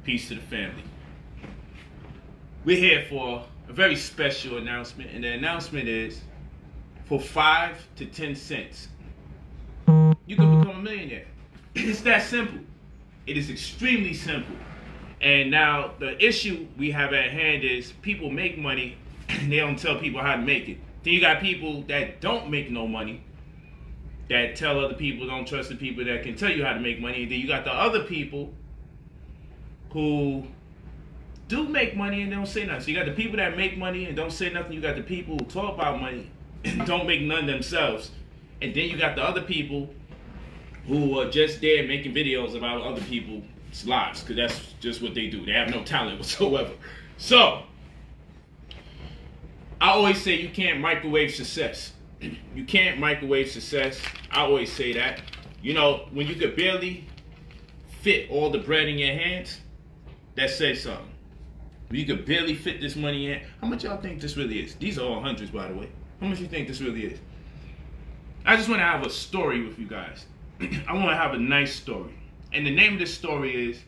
Peace to the family. We're here for a very special announcement, and the announcement is for 5 to 10 cents, you can become a millionaire. It's that simple. It is extremely simple. And now the issue we have at hand is people make money and they don't tell people how to make it. Then you got people that don't make no money that tell other people don't trust the people that can tell you how to make money. And then you got the other people who do make money and don't say nothing. So you got the people that make money and don't say nothing. You got the people who talk about money and don't make none themselves. And then you got the other people who are just there making videos about other people's lives, because that's just what they do. They have no talent whatsoever. So I always say you can't microwave success. You can't microwave success. I always say that. You know, when you could barely fit all the bread in your hands, that says something. When you could barely fit this money in, how much y'all think this really is? These are all hundreds, by the way. How much you think this really is? I just want to have a story with you guys. I want to have a nice story. And the name of this story is,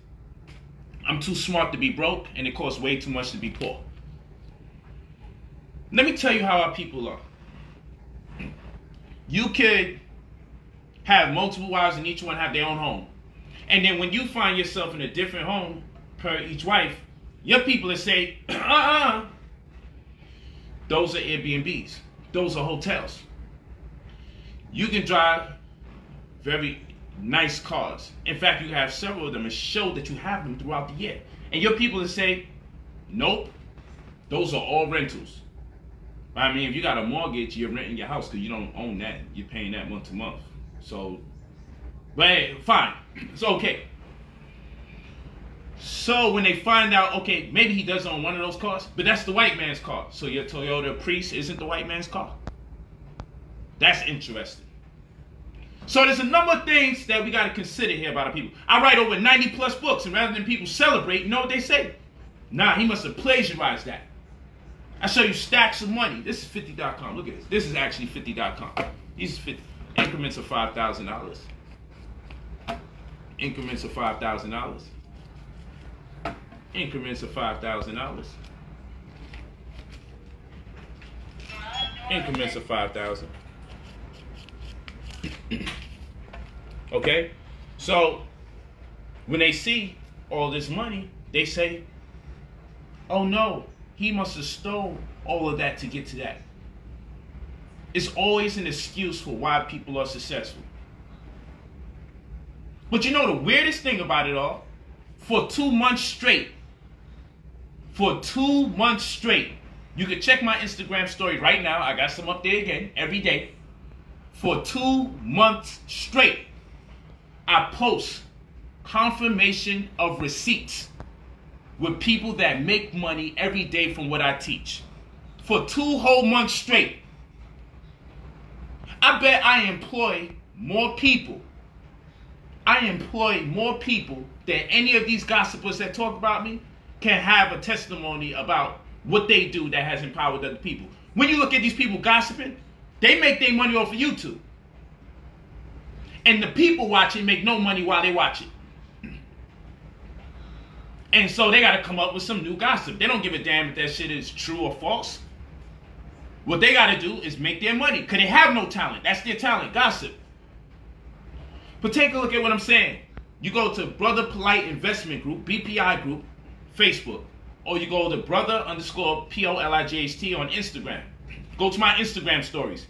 I'm too smart to be broke and it costs way too much to be poor. Let me tell you how our people are. You could have multiple wives and each one have their own home. And then when you find yourself in a different home per each wife, your people will say, those are Airbnbs. Those are hotels. You can drive very nice cars. In fact, you have several of them and show that you have them throughout the year. And your people will say, nope, those are all rentals. I mean, if you got a mortgage, you're renting your house because you don't own that. You're paying that month to month. So, but hey, fine. It's okay. So when they find out, okay, maybe he does own one of those cars, but that's the white man's car. So your Toyota Prius isn't the white man's car. That's interesting. So there's a number of things that we got to consider here about our people. I write over 90 plus books, and rather than people celebrate, you know what they say? Nah, he must have plagiarized that. I show you stacks of money. This is 50.com. Look at this. This is actually 50.com. These are 50 increments of $5,000. Increments of $5,000. Increments of $5,000. Increments of 5,000. Okay? So when they see all this money, they say, oh no, he must have stole all of that to get to that. It's always an excuse for why people are successful. But you know the weirdest thing about it all? For 2 months straight, you can check my Instagram story right now. I got some up there again every day. For 2 months straight, I post confirmation of receipts with people that make money every day from what I teach. For 2 whole months straight. I bet I employ more people. I employ more people than any of these gossipers that talk about me can have a testimony about what they do that has empowered other people. When you look at these people gossiping, they make their money off of YouTube. And the people watching make no money while they watch it. And so they got to come up with some new gossip. They don't give a damn if that shit is true or false. What they got to do is make their money because they have no talent. That's their talent, gossip. But take a look at what I'm saying. You go to Brother Polight Investment Group, BPI Group, Facebook. Or you go to brother_POLIGHT on Instagram. Go to my Instagram stories.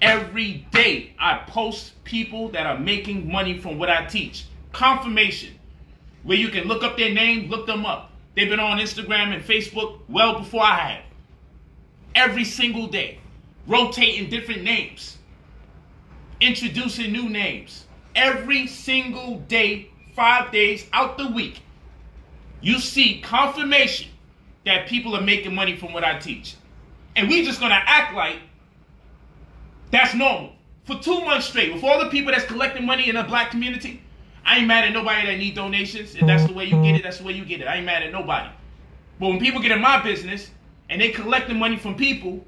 Every day I post people that are making money from what I teach. Confirmation. Where you can look up their name, look them up. They've been on Instagram and Facebook well before I have. Every single day. Rotating different names. Introducing new names. Every single day, 5 days out the week. You see confirmation that people are making money from what I teach. And we just going to act like that's normal. For 2 months straight, with all the people that's collecting money in the black community, I ain't mad at nobody that need donations. If that's the way you get it, that's the way you get it. I ain't mad at nobody. But when people get in my business and they collecting money from people,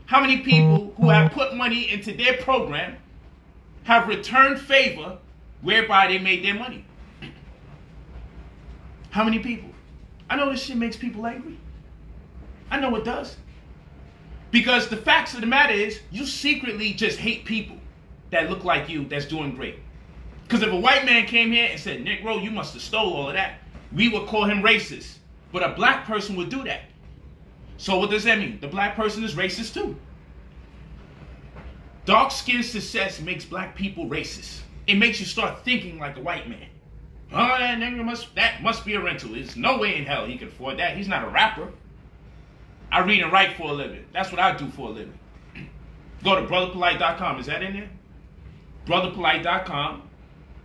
how many people who have put money into their program have returned favor whereby they made their money? How many people? I know this shit makes people angry. I know it does. Because the facts of the matter is, you secretly just hate people that look like you, that's doing great. Because if a white man came here and said, Negro, you must have stole all of that, we would call him racist. But a black person would do that. So what does that mean? The black person is racist too. Dark-skinned success makes black people racist. It makes you start thinking like a white man. Oh, that nigga must be a rental. There's no way in hell he can afford that. He's not a rapper. I read and write for a living. That's what I do for a living. Go to brotherpolight.com. Is that in there? brotherpolight.com.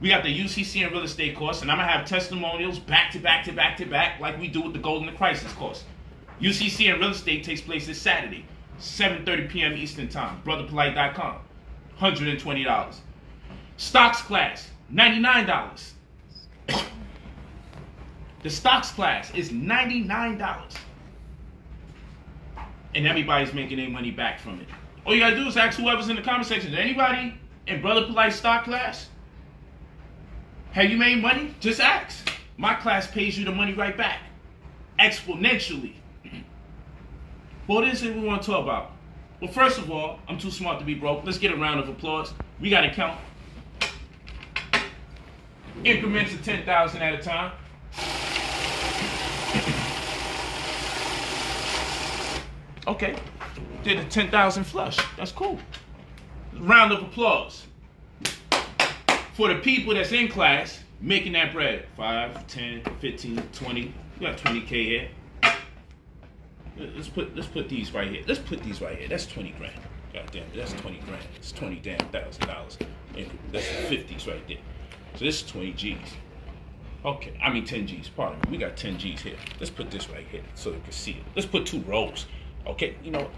We got the UCC and real estate course, and I'm going to have testimonials back to back to back to back like we do with the Golden Crisis course. UCC and real estate takes place this Saturday, 7:30 p.m. Eastern Time. brotherpolight.com. $120. Stocks class, $99. The stocks class is $99. And everybody's making their money back from it. All you gotta do is ask whoever's in the comment section, is anybody in Brother Polite stock class? Have you made money? Just ask. My class pays you the money right back. Exponentially. What is it we want to talk about? Well, first of all, I'm too smart to be broke. Let's get a round of applause. We gotta count. Increments of 10,000 at a time. Okay, did a 10,000 flush. That's cool. Round of applause for the people that's in class making that bread. 5, 10, 15, 20. We got 20K here. Let's put these right here. Let's put these right here. That's 20 grand. God damn, that's 20 grand. It's 20 damn $1,000. That's 50s right there. So this is 20 G's. Okay, I mean 10 G's. Pardon me. We got 10 G's here. Let's put this right here so you can see it. Let's put 2 rows. Okay, you know,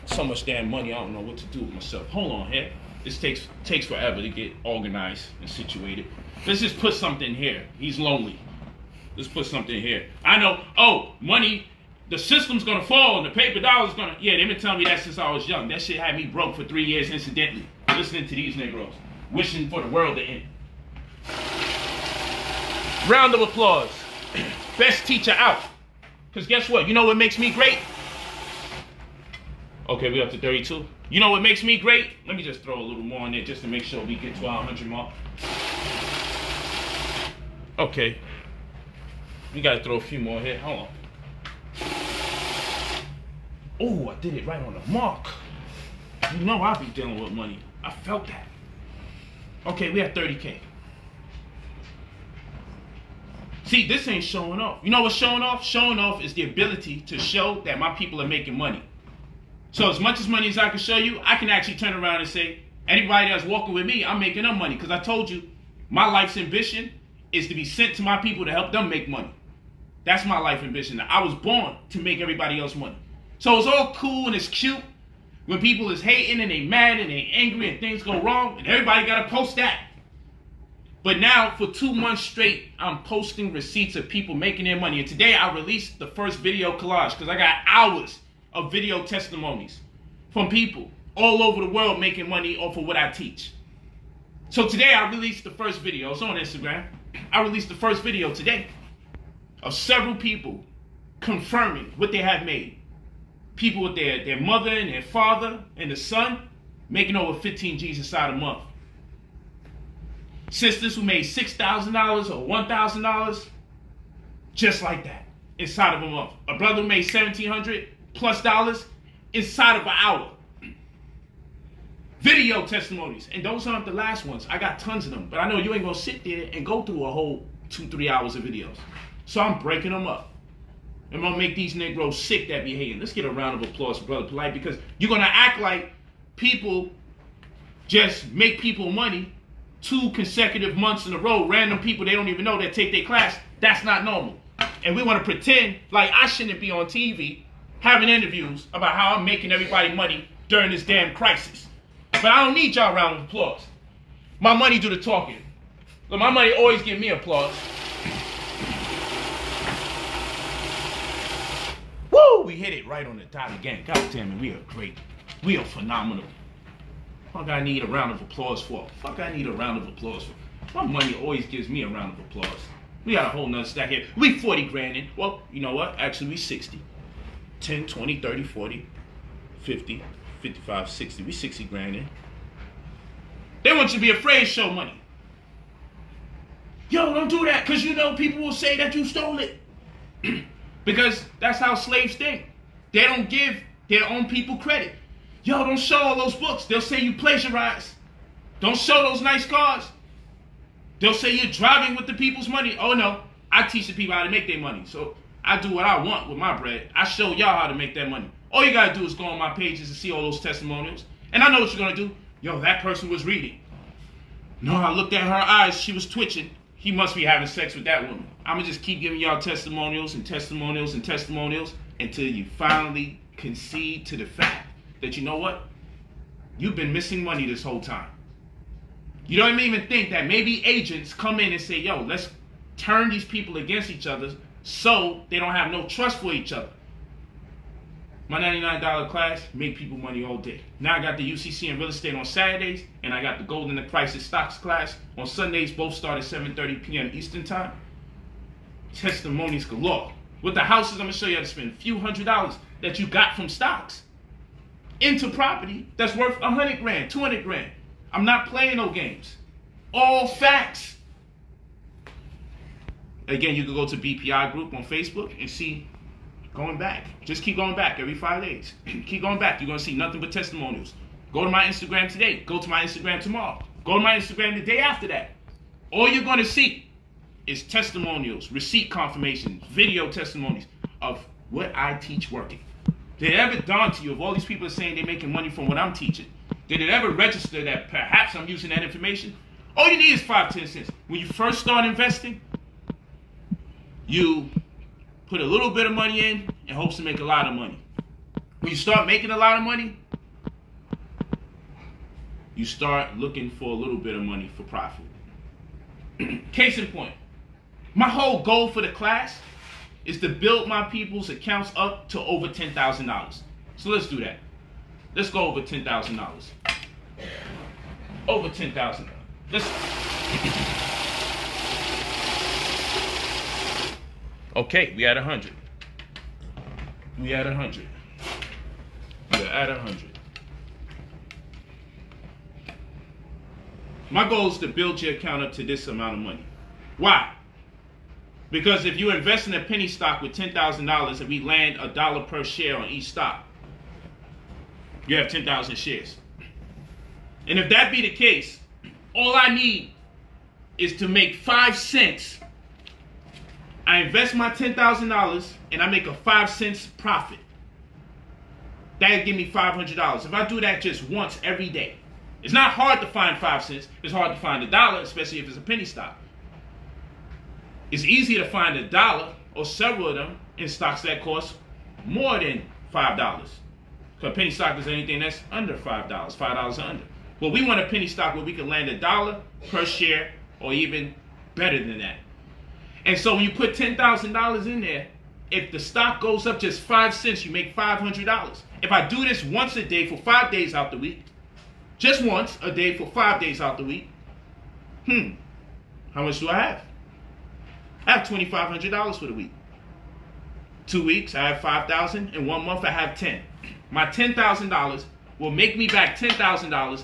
so much damn money, I don't know what to do with myself. Hold on here. This takes forever to get organized and situated. Let's just put something here. He's lonely. Let's put something here. I know, oh, money, the system's gonna fall and the paper dollar's gonna, yeah, they've been telling me that since I was young. That shit had me broke for 3 years incidentally, listening to these Negroes, wishing for the world to end. Round of applause. Best teacher out. Because guess what? You know what makes me great? Okay, we're up to 32. You know what makes me great? Let me just throw a little more in there just to make sure we get to our 100 mark. Okay. We gotta throw a few more here. Hold on. Oh, I did it right on the mark. You know I be dealing with money. I felt that. Okay, we have 30K. See, this ain't showing off. You know what's showing off? Showing off is the ability to show that my people are making money. So as much as money as I can show you, I can actually turn around and say, anybody that's walking with me, I'm making them money. Because I told you, my life's ambition is to be sent to my people to help them make money. That's my life ambition. I was born to make everybody else money. So it's all cool and it's cute when people is hating and they mad and they angry and things go wrong. And everybody got to post that. But now, for 2 months straight, I'm posting receipts of people making their money. And today, I released the first video collage because I got hours of video testimonies from people all over the world making money off of what I teach. So today, I released the first video. It's on Instagram. I released the first video today of several people confirming what they have made. People with their mother and their father and the son making over 15 G's inside a month. Sisters who made $6,000 or $1,000 just like that inside of a month. A brother who made $1,700+ inside of an hour. Video testimonies, and those aren't the last ones. I got tons of them, but I know you ain't gonna sit there and go through a whole 2-3 hours of videos. So I'm breaking them up. I'm gonna make these Negroes sick that be hating. Let's get a round of applause for Brother Polite, because you're gonna act like people just make people money 2 consecutive months in a row. Random people they don't even know that take their class. That's not normal. And we want to pretend like I shouldn't be on TV having interviews about how I'm making everybody money during this damn crisis. But I don't need y'all round of applause. My money do the talking. Look, my money always give me applause. Woo! We hit it right on the dot again. God damn it, we are great. We are phenomenal. Fuck I need a round of applause for? Fuck I need a round of applause for? My money always gives me a round of applause. We got a whole nother stack here. We 40 grand in. Well, you know what? Actually, we 60. 10, 20, 30, 40, 50, 55, 60. We 60 grand in. They want you to be afraid to show money. Yo, don't do that, because you know people will say that you stole it. Because that's how slaves think. They don't give their own people credit. Yo, don't show all those books. They'll say you plagiarized. Don't show those nice cars. They'll say you're driving with the people's money. Oh no, I teach the people how to make their money. So I do what I want with my bread. I show y'all how to make that money. All you gotta do is go on my pages and see all those testimonials. And I know what you're gonna do. Yo, that person was reading. No, I looked at her eyes. She was twitching. He must be having sex with that woman. I'm gonna just keep giving y'all testimonials and testimonials and testimonials until you finally concede to the fact that, you know what? You've been missing money this whole time. You don't even think that maybe agents come in and say, yo, let's turn these people against each other so they don't have no trust for each other. My $99 class make people money all day. Now I got the UCC and real estate on Saturdays, and I got the gold and the prices stocks class on Sundays. Both start at 7:30 p.m. Eastern time. Testimonies galore. With the houses, I'm going to show you how to spend a few $100s that you got from stocks into property that's worth 100 grand, 200 grand. I'm not playing no games. All facts. Again, you can go to BPI group on Facebook and see going back. Just keep going back every 5 days. Keep going back. You're going to see nothing but testimonials. Go to my Instagram today. Go to my Instagram tomorrow. Go to my Instagram the day after that. All you're going to see is testimonials, receipt confirmations, video testimonies of what I teach working. Did it ever dawn to you, of all these people are saying they're making money from what I'm teaching, did it ever register that perhaps I'm using that information? All you need is 5, 10 cents. When you first start investing, you put a little bit of money in and hopes to make a lot of money. When you start making a lot of money, you start looking for a little bit of money for profit. Case in point, my whole goal for the class is to build my people's accounts up to over $10,000. So let's do that. Let's go over $10,000. Over $10,000. Okay, we at 100. We at 100. We're at 100. My goal is to build your account up to this amount of money. Why? Because if you invest in a penny stock with $10,000 and we land $1 per share on each stock, you have 10,000 shares. And if that be the case, all I need is to make 5 cents. I invest my $10,000 and I make a 5 cents profit. That'll give me $500. If I do that just once every day, it's not hard to find 5 cents. It's hard to find $1, especially if it's a penny stock. It's easy to find $1 or several of them in stocks that cost more than $5. Because penny stock is anything that's under $5, $5 or under. Well, we want a penny stock where we can land $1 per share or even better than that. And so when you put $10,000 in there, if the stock goes up just 5 cents, you make $500. If I do this once a day for 5 days out the week, just once a day for 5 days out the week, how much do I have? I have $2,500 for the week. 2 weeks, I have $5,000. In 1 month, I have 10. My $10,000 will make me back $10,000,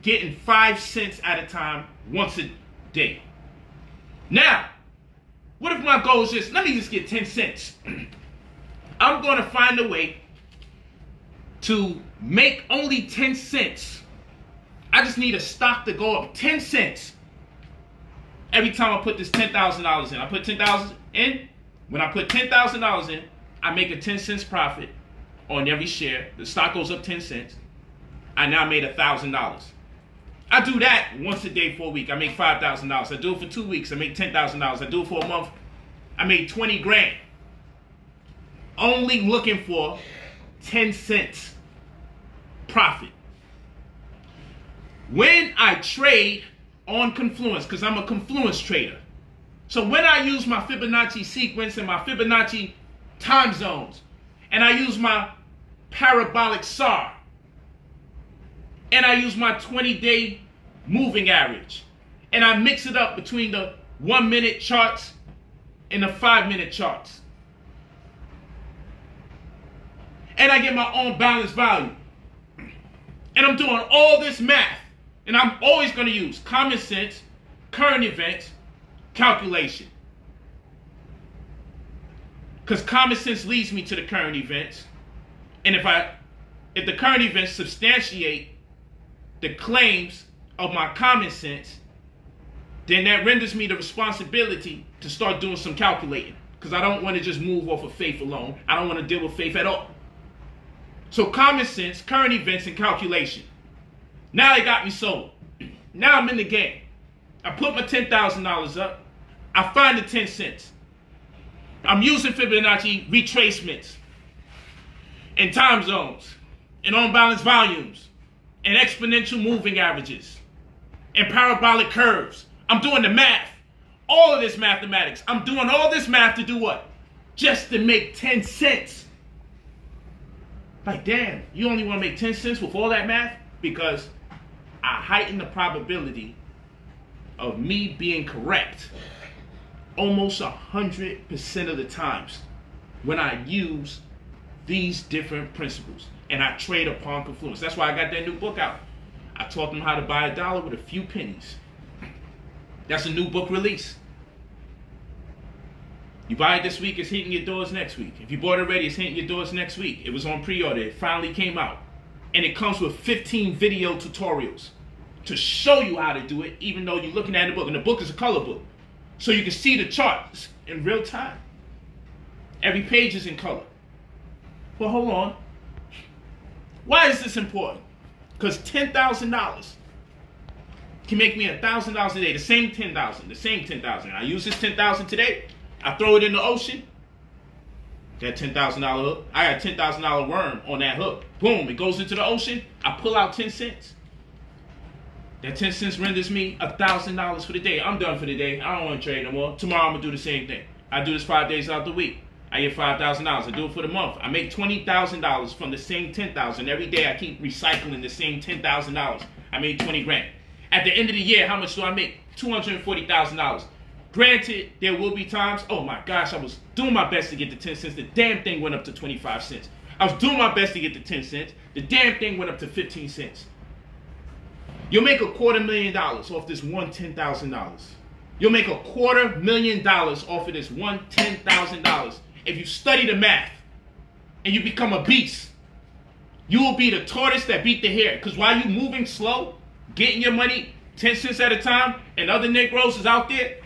getting 5 cents at a time, once a day. Now, what if my goal is just, let me just get 10 cents. I'm going to find a way to make only 10 cents. I just need a stock to go up 10 cents every time I put this $10,000 in. I put $10,000 in. When I put $10,000 in, I make a 10 cents profit on every share. The stock goes up 10 cents. I now made $1,000. I do that once a day for a week. I make $5,000. I do it for 2 weeks. I make $10,000. I do it for a month. I made 20 grand. Only looking for 10 cents profit. When I trade on Confluence, because I'm a Confluence trader. So when I use my Fibonacci sequence and my Fibonacci time zones, and I use my parabolic SAR, and I use my 20-day moving average, and I mix it up between the 1-minute charts in the 5-minute charts. And I get my own balanced value. And I'm doing all this math. And I'm always going to use common sense, current events, calculation. Because common sense leads me to the current events. And if the current events substantiate the claims of my common sense, then that renders me the responsibility to start doing some calculating. Because I don't want to just move off of faith alone. I don't want to deal with faith at all. So common sense, current events, and calculation. Now they got me sold. Now I'm in the game. I put my $10,000 up. I find the 10 cents. I'm using Fibonacci retracements and time zones and unbalanced volumes and exponential moving averages and parabolic curves. I'm doing the math. All of this mathematics. I'm doing all this math to do what? Just to make 10 cents. Like, damn, you only want to make 10 cents with all that math? Because I heighten the probability of me being correct almost 100% of the times when I use these different principles. And I trade upon confluence. That's why I got that new book out. I taught them how to buy $1 with a few pennies. That's a new book release. You buy it this week, it's hitting your doors next week. If you bought it already, it's hitting your doors next week. It was on pre-order. It finally came out. And it comes with 15 video tutorials to show you how to do it, even though you're looking at the book. And the book is a color book. So you can see the charts in real time. Every page is in color. Well, hold on. Why is this important? Because $10,000 can make me $1,000 a day. The same 10,000. The same 10,000. I use this 10,000 today. I throw it in the ocean. That $10,000 hook. I got a $10,000 worm on that hook. Boom, it goes into the ocean. I pull out 10 cents. That 10 cents renders me $1,000 for the day. I'm done for the day. I don't want to trade no more. Tomorrow I'm going to do the same thing. I do this 5 days out the week. I get $5,000. I do it for the month. I make $20,000 from the same $10,000. Every day I keep recycling the same $10,000. I made 20 grand. At the end of the year, how much do I make? $240,000. Granted, there will be times, oh my gosh, I was doing my best to get the 10 cents. The damn thing went up to 25 cents. I was doing my best to get the 10 cents. The damn thing went up to 15 cents. You'll make $250,000 off this one $10,000. You'll make $250,000 off of this one $10,000. If you study the math and you become a beast, you will be the tortoise that beat the hare. Because while you're moving slow, getting your money 10 cents at a time, and other Negroes is out there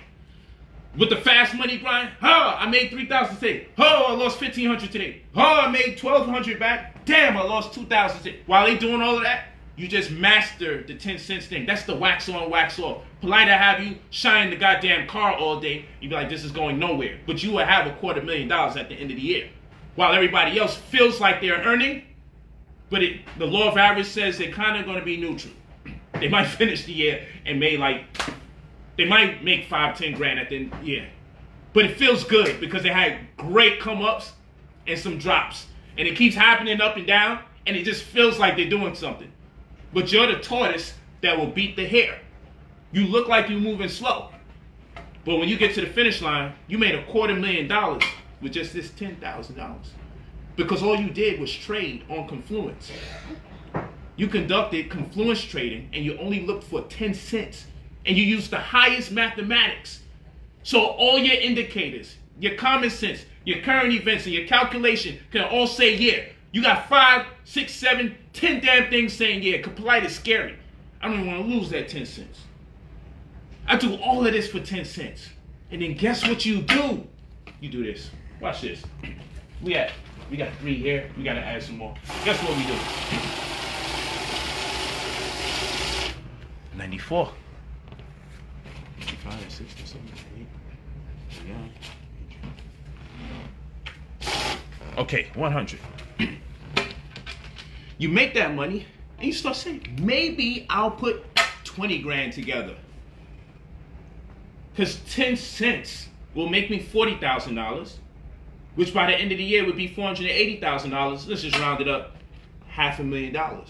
with the fast money grind. I made $3,000 today. I lost $1,500 today. I made $1,200 back. Damn, I lost $2,000 today. While they doing all of that, you just master the 10 cents thing. That's the wax on, wax off. Polight to have you shine the goddamn car all day. You'd be like, this is going nowhere. But you will have $250,000 at the end of the year. While everybody else feels like they're earning, but the law of average says they're kind of going to be neutral. They might finish the year and they might make 5-10 grand at the end of the year. But it feels good because they had great come-ups and some drops. And it keeps happening up and down, and it just feels like they're doing something. But you're the tortoise that will beat the hare. You look like you're moving slow. But when you get to the finish line, you made $250,000 with just this $10,000. Because all you did was trade on confluence. You conducted confluence trading, and you only looked for 10 cents. And you used the highest mathematics. So all your indicators, your common sense, your current events, and your calculation can all say yeah. You got 5, 6, 7, 10 damn things saying yeah. Polight is scary. I don't even want to lose that 10 cents. I do all of this for 10 cents. And then guess what you do? You do this. Watch this. We got 3 here. We got to add some more. Guess what we do? 94. 55, 60, 70, 80. Okay, 100. You make that money and you start saying, maybe I'll put 20 grand together. Because 10 cents will make me $40,000, which by the end of the year would be $480,000. Let's just round it up, $500,000.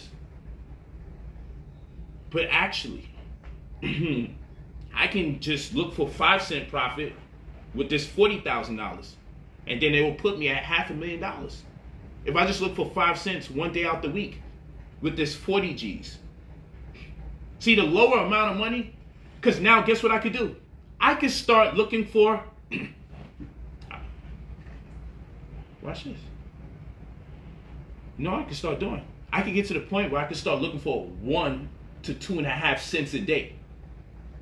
But actually, I can just look for 5-cent profit with this $40,000. And then they will put me at $500,000. If I just look for 5 cents one day out the week with this 40 G's. See, the lower amount of money, because now guess what I could do? I could start looking for, watch this. No, I can start doing. I can get to the point where I can start looking for 1 to 2.5 cents a day.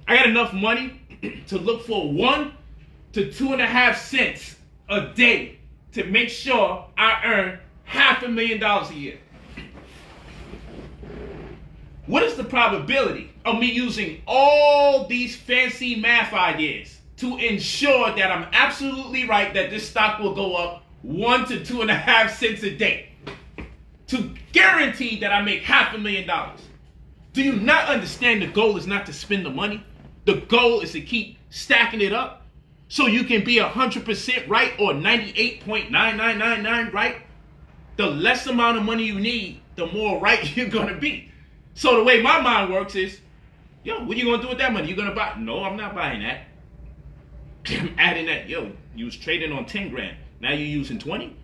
I got enough money to look for 1 to 2.5 cents a day to make sure I earn $500,000 a year. What is the probability of me using all these fancy math ideas to ensure that I'm absolutely right that this stock will go up 1 to 2.5 cents a day? To guarantee that I make $500,000. Do you not understand the goal is not to spend the money? The goal is to keep stacking it up so you can be 100% right or 98.9999 right. The less amount of money you need, the more right you're going to be. So the way my mind works is, yo, what are you going to do with that money? You going to buy? No, I'm not buying that. I'm adding that. Yo, you was trading on 10 grand. Now you're using 20.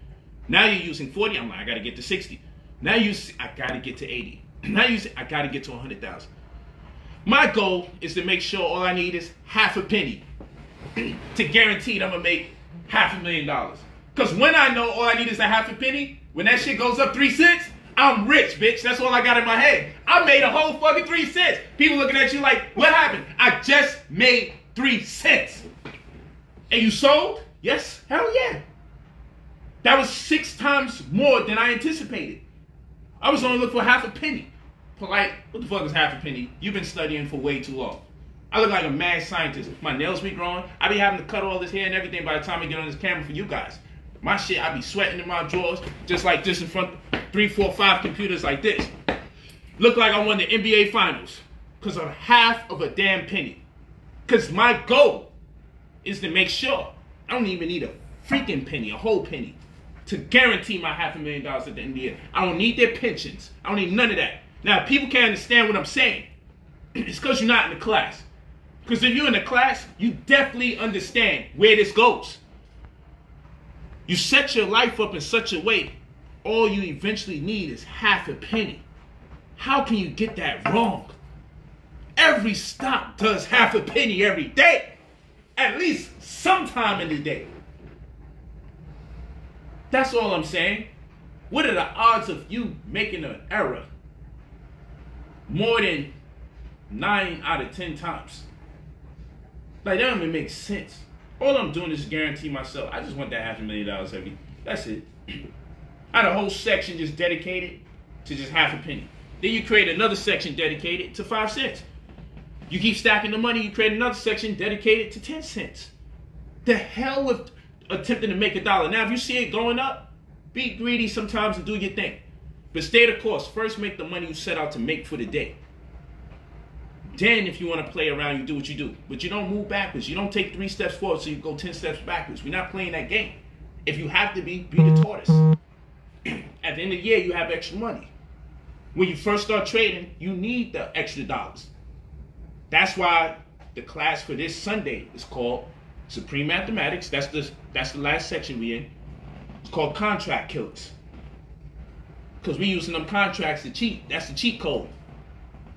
Now you're using 40. I'm like, I got to get to 60. Now I got to get to 80. Now I got to get to 100,000. My goal is to make sure all I need is half a penny to guarantee that I'm going to make $500,000. Because when I know all I need is a half a penny, when that shit goes up 3 cents, I'm rich, bitch. That's all I got in my head. I made a whole fucking 3 cents. People looking at you like, what happened? I just made 3 cents. And you sold? Yes. Hell yeah. That was 6 times more than I anticipated. I was only looking for half a penny. Polight, what the fuck is half a penny? You've been studying for way too long. I look like a mad scientist. My nails be growing. I be having to cut all this hair and everything by the time I get on this camera for you guys. My shit, I be sweating in my drawers, just like this in front of 3, 4, 5 computers like this. Look like I won the NBA Finals because of half of a damn penny. Because my goal is to make sure I don't even need a freaking penny, a whole penny, to guarantee my $500,000 at the end of the year. I don't need their pensions. I don't need none of that. Now, if people can't understand what I'm saying, it's because you're not in the class. Because if you're in the class, you definitely understand where this goes. You set your life up in such a way, all you eventually need is half a penny. How can you get that wrong? Every stock does half a penny every day. At least sometime in the day. That's all I'm saying. What are the odds of you making an error? More than 9 out of 10 times. Like, that don't even make sense. All I'm doing is guarantee myself, I just want that $500,000 every. That's it. I had a whole section just dedicated to just half a penny. Then you create another section dedicated to 5 cents. You keep stacking the money, you create another section dedicated to 10 cents. The hell with attempting to make $1. Now, if you see it going up, be greedy sometimes and do your thing. But stay the course. First, make the money you set out to make for the day. Then, if you want to play around, you do what you do. But you don't move backwards. You don't take 3 steps forward so you go 10 steps backwards. We're not playing that game. If you have to be the tortoise. At the end of the year, you have extra money. When you first start trading, you need the extra dollars. That's why the class for this Sunday is called Supreme Mathematics. That's the last section we in. It's called Contract Killers. Because we using them contracts to cheat. That's the cheat code.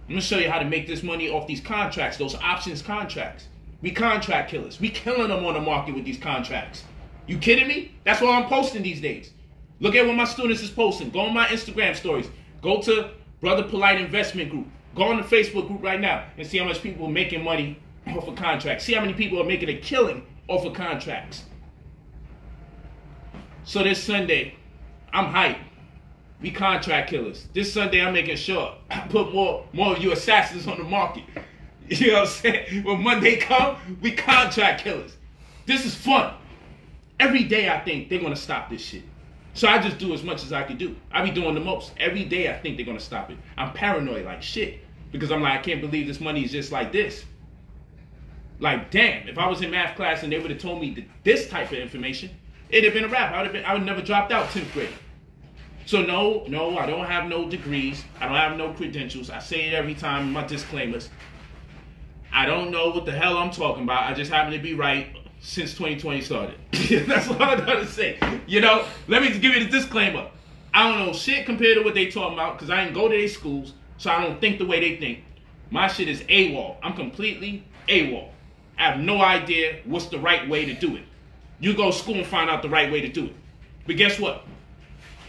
I'm going to show you how to make this money off these contracts, those options contracts. We contract killers. We killing them on the market with these contracts. You kidding me? That's what I'm posting these days. Look at what my students is posting. Go on my Instagram stories. Go to Brother Polight Investment Group. Go on the Facebook group right now and see how much people are making money off of contracts. See how many people are making a killing off of contracts. So this Sunday, I'm hyped. We contract killers. This Sunday, I'm making sure I put more of you assassins on the market. You know what I'm saying? When Monday come, we contract killers. This is fun. Every day I think they're going to stop this shit. So I just do as much as I can do. I be doing the most. Every day I think they're going to stop it. I'm paranoid like shit. Because I'm like, I can't believe this money is just like this. Like, damn, if I was in math class and they would have told me this type of information, it'd have been a wrap. I would have never dropped out 10th grade. So no, I don't have no degrees. I don't have no credentials. I say it every time in my disclaimers. I don't know what the hell I'm talking about. I just happen to be right since 2020 started. That's all I gotta say. You know, let me give you the disclaimer. I don't know shit compared to what they talking about because I ain't go to their schools, so I don't think the way they think. My shit is AWOL. I'm completely AWOL. I have no idea what's the right way to do it. You go to school and find out the right way to do it. But guess what?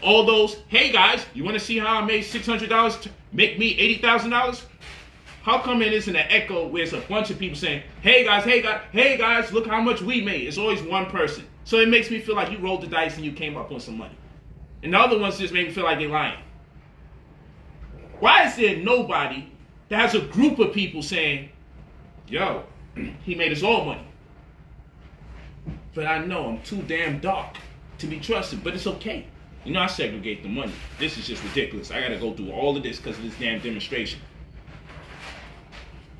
All those, hey guys, you want to see how I made $600 to make me $80,000? How come it isn't an echo where it's a bunch of people saying, hey guys, look how much we made. It's always one person. So it makes me feel like you rolled the dice and you came up on some money. And the other ones just make me feel like they're lying. Why is there nobody that has a group of people saying, yo, he made us all money? But I know I'm too damn dark to be trusted, but it's okay. You know, I segregate the money. This is just ridiculous. I gotta go through all of this because of this damn demonstration.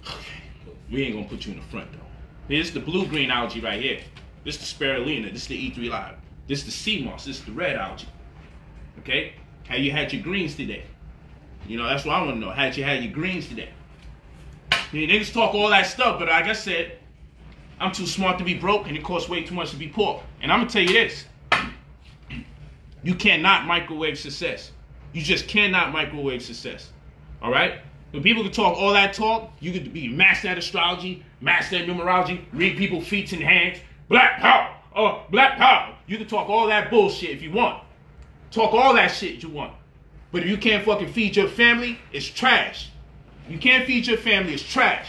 Okay, we ain't gonna put you in the front though. Here's the blue-green algae right here. This is the spirulina. This is the E3 live. This is the sea moss. This is the red algae. Okay? How you had your greens today? You know, that's what I want to know. How'd you had your greens today? You niggas talk all that stuff, but like I said, I'm too smart to be broke and it costs way too much to be poor. And I'm gonna tell you this. You cannot microwave success. You just cannot microwave success. All right? When people can talk all that talk, you could be master at astrology, master at numerology, read people's feet and hands, black power, black power. You can talk all that bullshit if you want. Talk all that shit you want. But if you can't fucking feed your family, it's trash. You can't feed your family, it's trash.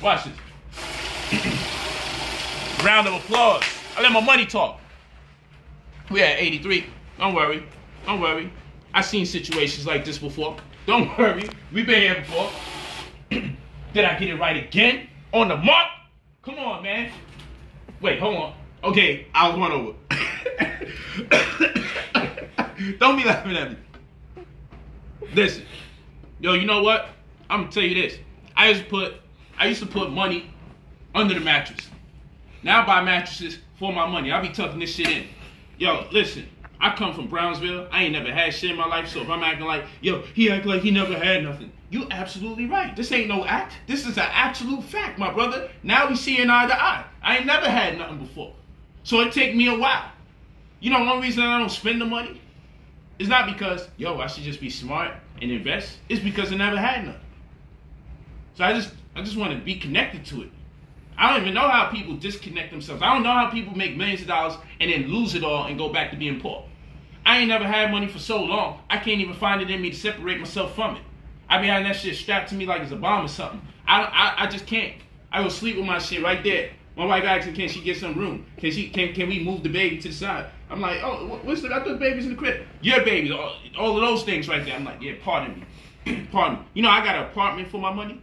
Watch this. Round of applause. I let my money talk. We at 83. Don't worry. Don't worry. I've seen situations like this before. Don't worry. We've been here before. Did I get it right again? On the mark? Come on, man. Wait, hold on. Okay, I was one over. Don't be laughing at me. Listen. Yo, you know what? I'm gonna tell you this. I used to put money under the mattress. Now I buy mattresses for my money. I be tucking this shit in. Yo, listen, I come from Brownsville. I ain't never had shit in my life, so if I'm acting like, yo, he act like he never had nothing. You absolutely right. This ain't no act. This is an absolute fact, my brother. Now we seeing eye to eye. I ain't never had nothing before. So it take me a while. You know, one reason I don't spend the money is not because, yo, I should just be smart and invest. It's because I never had nothing. So I just want to be connected to it. I don't even know how people disconnect themselves. I don't know how people make millions of dollars and then lose it all and go back to being poor. I ain't never had money for so long, I can't even find it in me to separate myself from it. I be having that shit strapped to me like it's a bomb or something. I just can't. I go sleep with my shit right there. My wife asks me, can she get some room? Can we move the baby to the side? I'm like, oh, what's the, I thought the baby's in the crib. Your baby, all of those things right there. I'm like, yeah, pardon me. Pardon me. You know, I got an apartment for my money.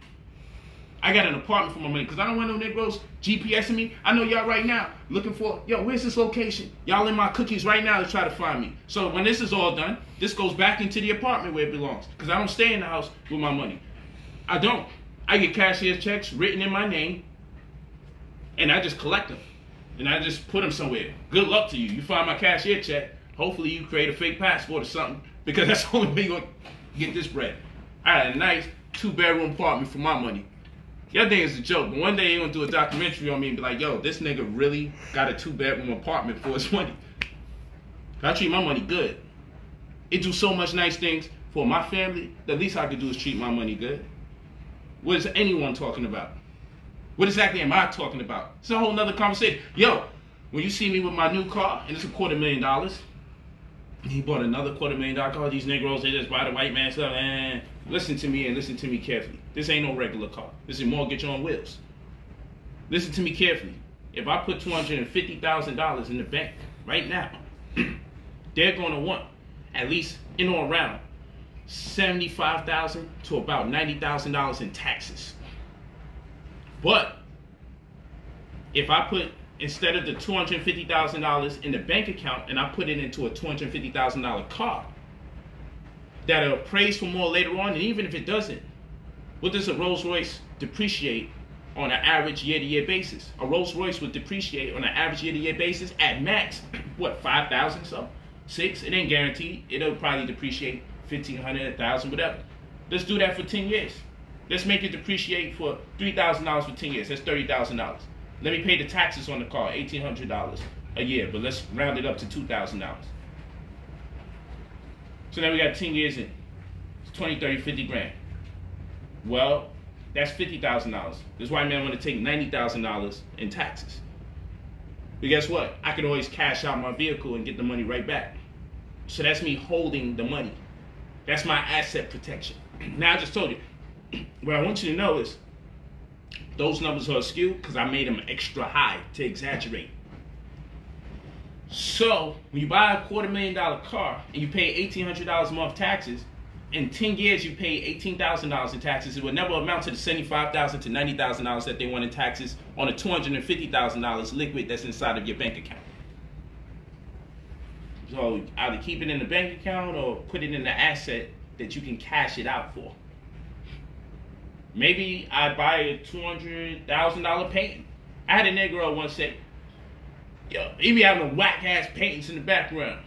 I got an apartment for my money because I don't want no Negroes GPSing me. I know y'all right now looking for, yo, where's this location? Y'all in my cookies right now to try to find me. So when this is all done, this goes back into the apartment where it belongs because I don't stay in the house with my money. I don't. I get cashier's checks written in my name and I just collect them and I just put them somewhere. Good luck to you. You find my cashier check. Hopefully you create a fake passport or something because that's the only way you're going to get this bread. I had a nice 2-bedroom apartment for my money. Y'all think it's a joke, but one day you're gonna do a documentary on me and be like, yo, this nigga really got a 2-bedroom apartment for his money. I treat my money good. It do so much nice things for my family. The least I could do is treat my money good. What is anyone talking about? What exactly am I talking about? It's a whole nother conversation. Yo, when you see me with my new car, and it's $250,000, he bought another $250,000 car. These Negroes, they just buy the white man stuff. And listen to me and listen to me carefully. This ain't no regular car. This is mortgage on wheels. Listen to me carefully. If I put $250,000 in the bank right now, they're going to want at least in or around $75,000 to about $90,000 in taxes. But if I put, instead of the $250,000 in the bank account and I put it into a $250,000 car that'll appraise for more later on, and even if it doesn't, what does a Rolls Royce depreciate on an average year-to-year basis? A Rolls Royce would depreciate on an average year-to-year basis at max, what, 5,000 so? 6? It ain't guaranteed. It'll probably depreciate 1,500, 1,000, whatever. Let's do that for 10 years. Let's make it depreciate for $3,000 for 10 years. That's $30,000. Let me pay the taxes on the car, $1,800 a year, but let's round it up to $2,000. So now we got 10 years in. It's 20, 30, 50 grand. Well, that's $50,000. This white man want to take $90,000 in taxes. But guess what? I can always cash out my vehicle and get the money right back. So that's me holding the money. That's my asset protection. Now I just told you, what I want you to know is those numbers are skewed because I made them extra high to exaggerate. So when you buy a $250,000 car and you pay $1,800 a month taxes, in 10 years you pay $18,000 in taxes. It will never amount to the $75,000 to $90,000 that they want in taxes on a $250,000 liquid that's inside of your bank account. So either keep it in the bank account or put it in the asset that you can cash it out for. Maybe I buy a $200,000 painting. I had a nigga once say, yo, he be having a whack ass paintings in the background.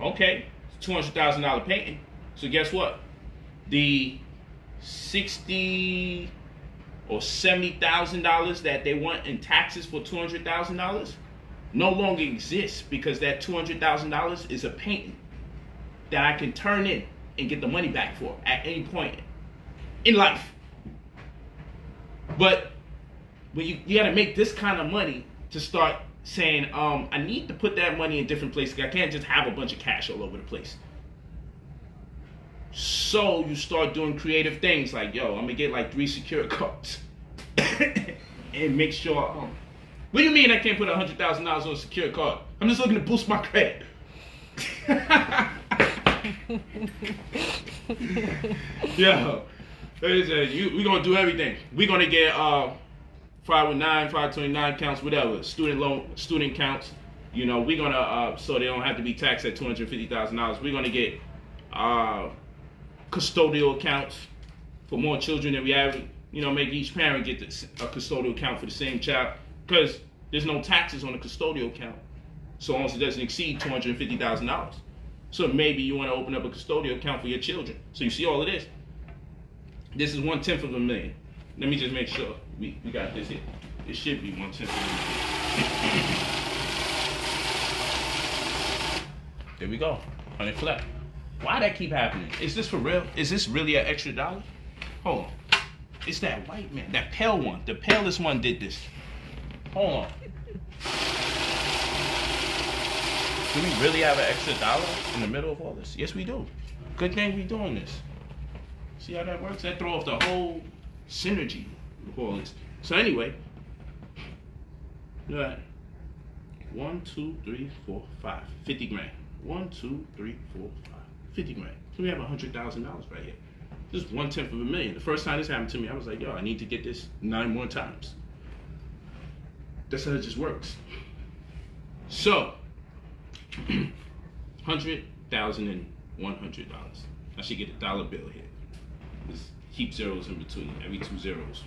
Okay, $200,000 painting. So guess what? The $60,000 or $70,000 that they want in taxes for $200,000 no longer exists because that $200,000 is a painting that I can turn in and get the money back for at any point in life. But when you got to make this kind of money to start saying, I need to put that money in different places. I can't just have a bunch of cash all over the place. So you start doing creative things like, yo, I'm gonna get like 3 secure cards and make sure. What do you mean I can't put $100,000 on a secure card? I'm just looking to boost my credit. Yo, we're gonna do everything. We're gonna get 509, 529 counts, whatever, student loan, student counts. You know, we're gonna so they don't have to be taxed at $250,000. We're gonna get custodial accounts for more children than we have. You know, make each parent get a custodial account for the same child, because there's no taxes on a custodial account, so long as it doesn't exceed $250,000. So maybe you want to open up a custodial account for your children. So you see all of this. This is 1/10 of a million. Let me just make sure we got this here. It should be 1/10 of a million. There we go. 100 flat. Why that keep happening? Is this for real? Is this really an extra dollar? Hold on. It's that white man, that pale one. The palest one did this. Hold on. Do we really have an extra dollar in the middle of all this? Yes, we do. Good thing we doing this. See how that works? That throw off the whole synergy of all this. So anyway, all right. 1, 2, 3, 4, 5. 50 grand. 1, 2, 3, 4, 5. 50 grand. So we have $100,000 right here. This is 1/10 of a million. The first time this happened to me, I was like, yo, I need to get this 9 more times. That's how it just works. So, $100,000 and $100. I should get a dollar bill here. Just keep zeros in between. Every 2 zeros.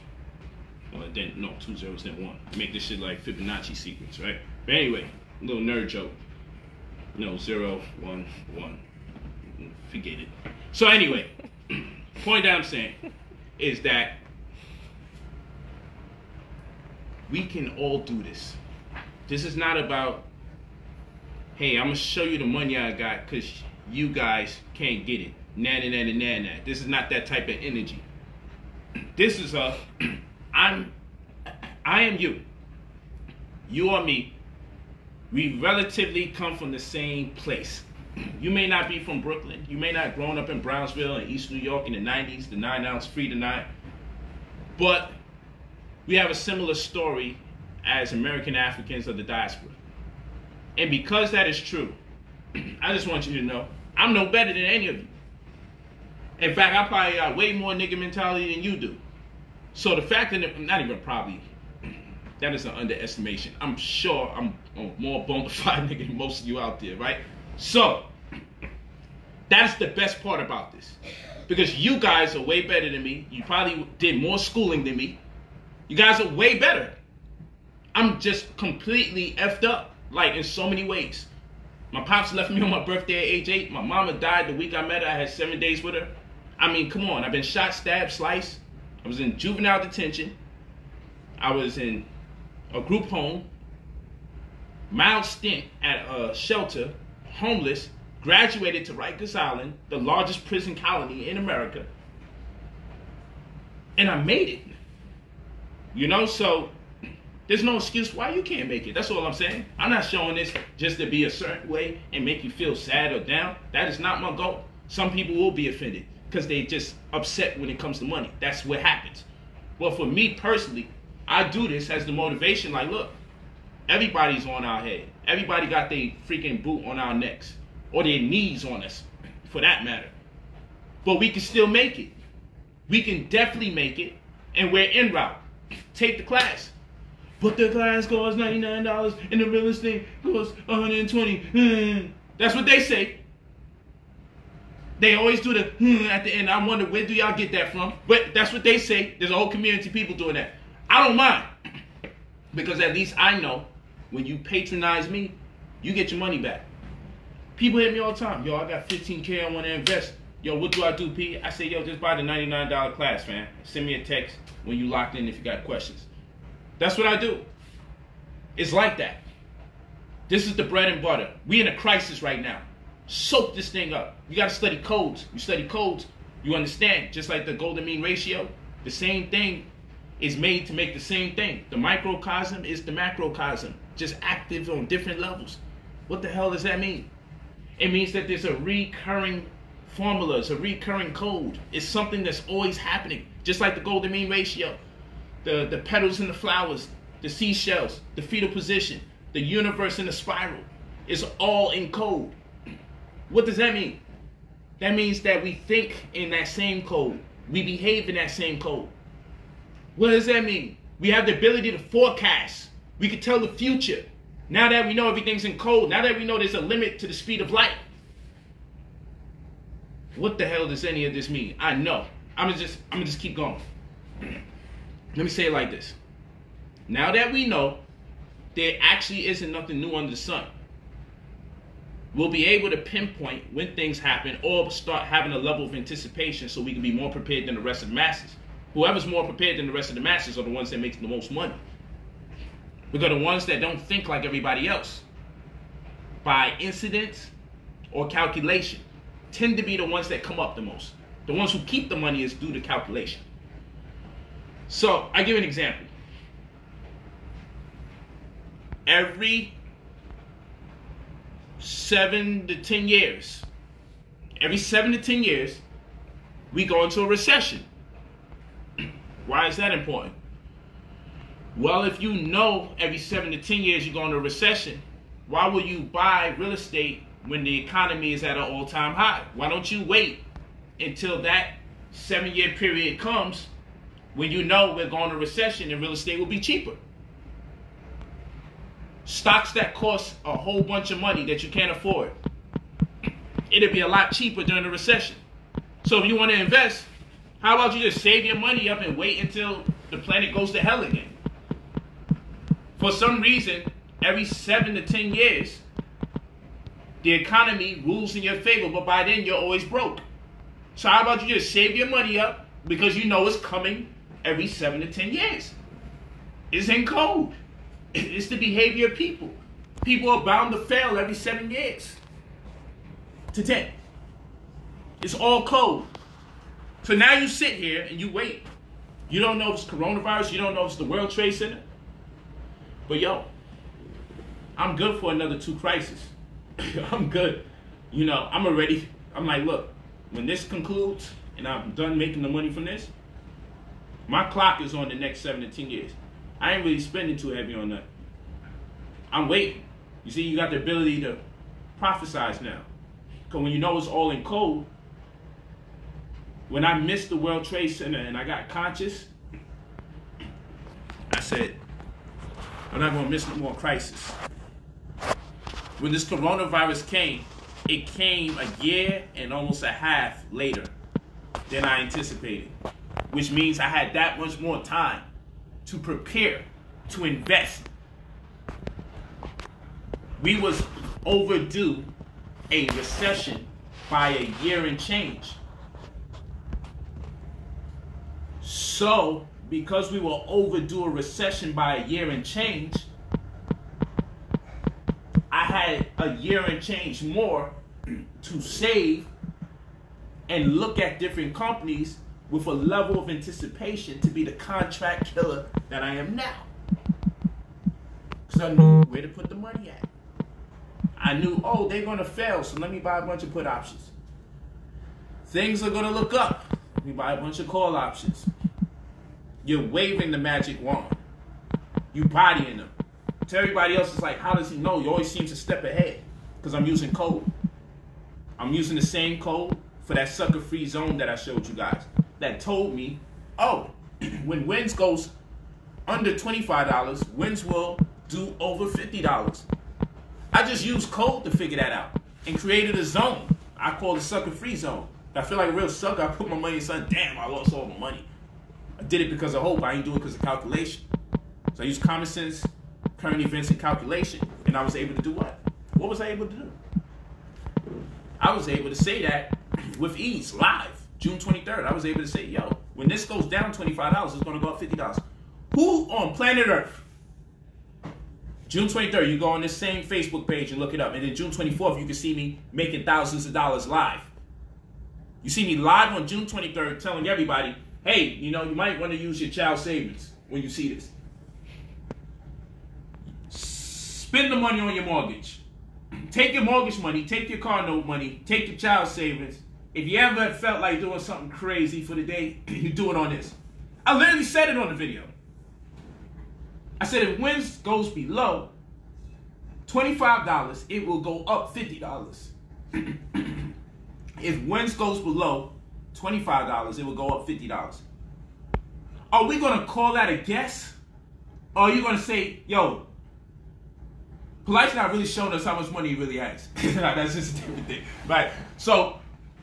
Well, then, no, 2 zeros, then 1. Make this shit like Fibonacci sequence, right? But anyway, a little nerd joke. No, 0, 1, 1. Forget it. So anyway, point that I'm saying is that we can all do this. This is not about, hey, I'm gonna show you the money I got because you guys can't get it. Nah. This is not that type of energy. This is I am you. You are me. We relatively come from the same place. You may not be from Brooklyn. You may not have grown up in Brownsville and East New York in the 90s, the 9-ounce free to 9. But we have a similar story as American Africans of the diaspora. And because that is true, I just want you to know, I'm no better than any of you. In fact, I probably got way more nigga mentality than you do. So the fact that, not even probably, that is an underestimation. I'm sure I'm a more bona fide nigga than most of you out there, right? So, that's the best part about this. Because you guys are way better than me. You probably did more schooling than me. You guys are way better. I'm just completely effed up, like in so many ways. My pops left me on my birthday at age 8. My mama died the week I met her. I had 7 days with her. I mean, come on. I've been shot, stabbed, sliced. I was in juvenile detention. I was in a group home, mild stint at a shelter, homeless, graduated to Rikers Island, the largest prison colony in America, and I made it. You know, so there's no excuse why you can't make it. That's all I'm saying. I'm not showing this just to be a certain way and make you feel sad or down. That is not my goal. Some people will be offended because they just upset when it comes to money. That's what happens. Well, for me personally, I do this as the motivation. Like, look, everybody's on our head. Everybody got their freaking boot on our necks, or their knees on us, for that matter. But we can still make it. We can definitely make it, and we're en route. Take the class. But the class costs $99 and the real estate costs $120. That's what they say. They always do the at the end. I wonder, where do y'all get that from? But that's what they say. There's a whole community of people doing that. I don't mind. Because at least I know when you patronize me, you get your money back. People hit me all the time. Yo, I got $15K, I want to invest. Yo, what do I do, P? I say, yo, just buy the $99 class, fam. Send me a text when you locked in if you got questions. That's what I do. It's like that. This is the bread and butter. We in a crisis right now. Soak this thing up. You got to study codes. You study codes, you understand. Just like the golden mean ratio, the same thing is made to make the same thing. The microcosm is the macrocosm, just active on different levels. What the hell does that mean? It means that there's a recurring formula, it's a recurring code. It's something that's always happening, just like the golden mean ratio. The petals and the flowers, the seashells, the fetal position, the universe in the spiral. It's all in code. What does that mean? That means that we think in that same code. We behave in that same code. What does that mean? We have the ability to forecast. We can tell the future. Now that we know everything's in code, now that we know there's a limit to the speed of light. What the hell does any of this mean? I know. I'm gonna just keep going. Let me say it like this. Now that we know there actually isn't nothing new under the sun, we'll be able to pinpoint when things happen or start having a level of anticipation so we can be more prepared than the rest of the masses. Whoever's more prepared than the rest of the masses are the ones that make the most money. Because the ones that don't think like everybody else, by incidence or calculation, tend to be the ones that come up the most. The ones who keep the money is due to calculation. So, I give an example. Every 7 to 10 years, we go into a recession. Why is that important? Well, if you know every 7 to 10 years you go into a recession, why will you buy real estate when the economy is at an all-time high? Why don't you wait until that 7-year period comes when you know we're going to recession and real estate will be cheaper? Stocks that cost a whole bunch of money that you can't afford, it'll be a lot cheaper during the recession. So if you want to invest, how about you just save your money up and wait until the planet goes to hell again? For some reason, every 7 to 10 years, the economy rules in your favor, but by then you're always broke. So how about you just save your money up because you know it's coming every 7 to 10 years. It's in code. It's the behavior of people. People are bound to fail every 7 years to 10. It's all code. So now you sit here and you wait. You don't know if it's coronavirus. You don't know if it's the World Trade Center. But yo, I'm good for another 2 crises. I'm good. You know, I'm like, look, when this concludes and I'm done making the money from this, my clock is on the next 7 to 10 years. I ain't really spending too heavy on that. I'm waiting. You see, you got the ability to prophesize now. Because when you know it's all in code, when I missed the World Trade Center and I got conscious, I said, I'm not going to miss no more crisis. When this coronavirus came, it came a year and almost a half later than I anticipated, which means I had that much more time to prepare, to invest. We was overdue a recession by a year and change. So because we were overdue a recession by a year and change, I had a year and change more to save and look at different companies with a level of anticipation to be the contract killer that I am now. Because I knew where to put the money at. I knew, oh, they're going to fail, so let me buy a bunch of put options. Things are going to look up. Let me buy a bunch of call options. You're waving the magic wand. You bodying them. To everybody else, it's like, how does he know? He always seems a step ahead. Because I'm using code. I'm using the same code for that sucker-free zone that I showed you guys. That told me, oh, when wins goes under $25, wins will do over $50. I just used code to figure that out and created a zone. I call it sucker-free zone. I feel like a real sucker. I put my money in something. Damn, I lost all my money. I did it because of hope. I ain't do it because of calculation. So I used common sense, current events, and calculation. And I was able to do what? What was I able to do? I was able to say that with ease, live, June 23rd. I was able to say, yo, when this goes down $25, it's going to go up $50. Who on planet Earth? June 23rd, you go on this same Facebook page and look it up. And then June 24th, you can see me making thousands of dollars live. You see me live on June 23rd telling everybody, hey, you know, you might want to use your child savings when you see this. Spend the money on your mortgage. Take your mortgage money, take your car note money, take your child savings. If you ever felt like doing something crazy for the day, you do it on this. I literally said it on the video. I said if wins goes below $25, it will go up $50. If wins goes below $25, it will go up $50. Are we going to call that a guess? Or are you going to say, yo, Polight's not really showing us how much money he really has. That's just a different thing. Right? So,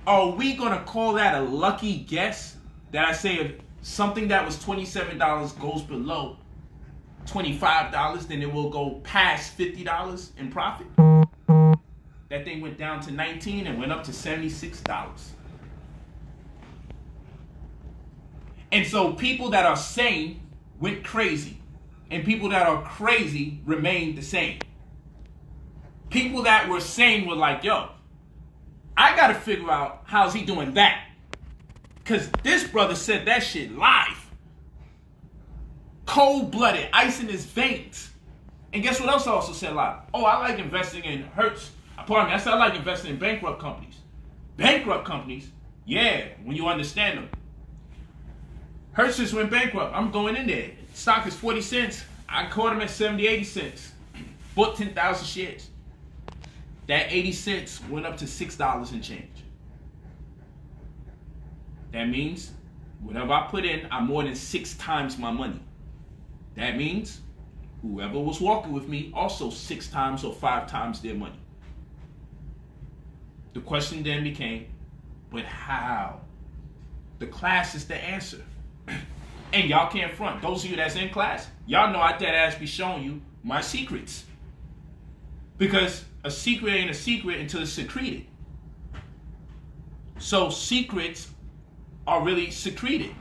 are we going to call that a lucky guess? That I say if something that was $27 goes below $25, then it will go past $50 in profit? That thing went down to $19 and went up to $76. And so people that are sane went crazy. And people that are crazy remained the same. People that were sane were like, yo, I got to figure out how's he doing that. Because this brother said that shit live. Cold-blooded, ice in his veins. And guess what else I also said live? Oh, I like investing in Hertz. Pardon me, I said I like investing in bankrupt companies. Bankrupt companies? Yeah, when you understand them. Hertz just went bankrupt. I'm going in there. Stock is 40 cents. I caught him at 70, 80 cents. Bought 10,000 shares. That 80 cents went up to $6 and change. That means whatever I put in, I more than 6 times my money. That means whoever was walking with me also 6 times or 5 times their money. The question then became, but how? The class is the answer. And y'all can't front. Those of you that's in class, y'all know I dead ass be showing you my secrets. Because a secret ain't a secret until it's secreted. So secrets are really secreted.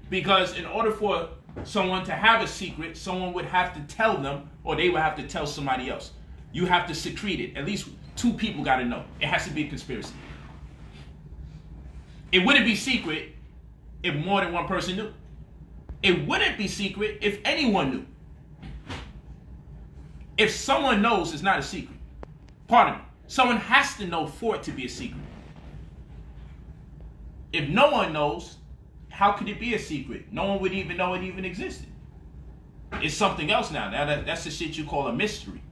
Because in order for someone to have a secret, someone would have to tell them, or they would have to tell somebody else. You have to secrete it. At least 2 people got to know. It has to be a conspiracy. It wouldn't be secret if more than one person knew. It wouldn't be secret if anyone knew. If someone knows, it's not a secret. Pardon me. Someone has to know for it to be a secret. If no one knows, how could it be a secret? No one would even know it even existed. It's something else now. That's the shit you call a mystery.